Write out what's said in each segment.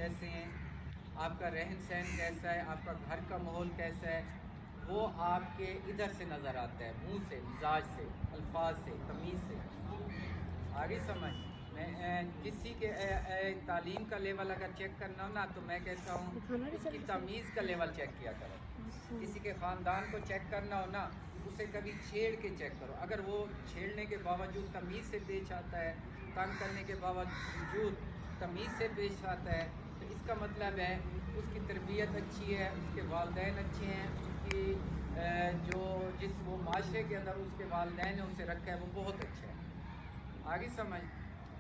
کیسے ہیں، آپ کا رہن سہن کیسا ہے، آپ کا گھر کا ماحول کیسا ہے، وہ آپ کے ادھر سے نظر آتا ہے، منہ سے، مزاج سے، الفاظ سے، تمیز سے. آگے سمجھ. میں کسی کے تعلیم کا لیول اگر چیک کرنا ہو نا تو میں کہتا ہوں اس کی تمیز کا لیول چیک کیا کرو. کسی کے خاندان کو چیک کرنا ہو نا اسے کبھی چھیڑ کے چیک کرو. اگر وہ چھیڑنے کے باوجود تمیز سے پیش آتا ہے، تنگ کرنے کے باوجود تمیز سے پیش آتا ہے، تو اس کا مطلب ہے اس کی تربیت اچھی ہے، اس کے والدین اچھے ہیں، اس کی جس وہ معاشرے کے اندر اس کے والدین نے اسے رکھا ہے وہ بہت اچھا ہے. آگے سمجھ.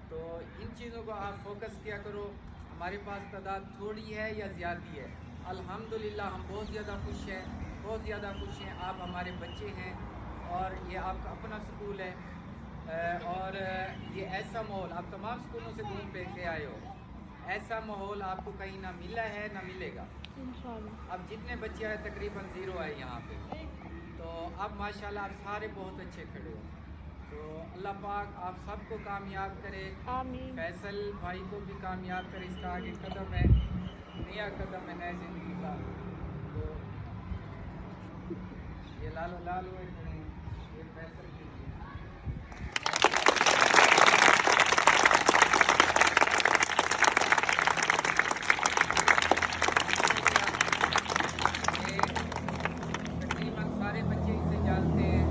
تو ان چیزوں کو آپ فوکس کیا کرو. ہمارے پاس تعداد تھوڑی ہے یا زیادتی ہے، الحمدللہ ہم بہت زیادہ خوش ہیں، بہت زیادہ خوش ہیں. آپ ہمارے بچے ہیں اور یہ آپ کا اپنا سکول ہے، اور یہ ایسا ماحول آپ تمام سکولوں سے گھوم پھر کے آئے ہو، ایسا ماحول آپ کو کہیں نہ ملا ہے نہ ملے گا. اب جتنے بچے آئے تقریباً 0 آئے یہاں پہ، تو اب ماشاءاللہ آپ سارے بہت اچھے کھڑے ہو. تو اللہ پاک آپ سب کو کامیاب کرے. آمین. فیصل بھائی کو بھی کامیاب کرے. اس کا آگے قدم ہے، نیا قدم ہے نئے زندگی کا. تو یہ لالو کھڑے ہیں، یہ فیصل کے لیے. تقریباً سارے بچے اسے جانتے ہیں،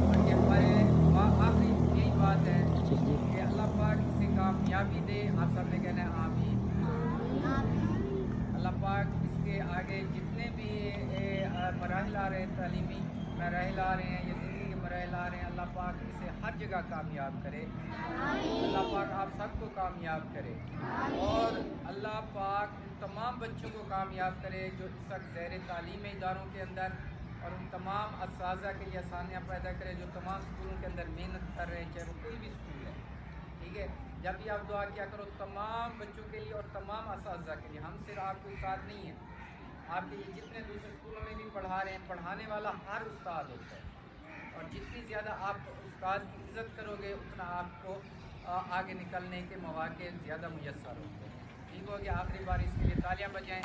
اور یہ ہمارے آخری یہی بات ہے کہ اللہ پاک اسے کامیابی دے. آپ سب نے کہنا ہے آمین. اللہ پاک اس کے آگے جتنے بھی مراحل آ رہے ہیں، تعلیمی مراحل آ رہے ہیں یا زندگی کے مراحل آ رہے ہیں، اللہ پاک اسے ہر جگہ کامیاب کرے. اللہ پاک آپ سب کو کامیاب کرے، اور اللہ پاک ان تمام بچوں کو کامیاب کرے جو اس وقت زیر تعلیم اداروں کے اندر، اور ان تمام اساتذہ کے لیے آسانیاں پیدا کرے جو تمام اسکولوں کے اندر محنت کر رہے ہیں، چاہے وہ کوئی بھی اسکول ہے. ٹھیک ہے. جب بھی آپ دعا کیا کرو تمام بچوں کے لیے اور تمام اساتذہ کے لیے. ہم صرف آپ کو استاد نہیں ہیں، آپ کے لیے جتنے دوسرے اسکولوں میں بھی پڑھا رہے ہیں، پڑھانے والا ہر استاد ہوتا ہے، اور جتنی زیادہ آپ استاد کی عزت کرو گے اتنا آپ کو آگے نکلنے کے مواقع زیادہ میسر ہوں گے. ٹھیک ہو گیا. آخری بار اس کے لیے تالیاں بجائیں.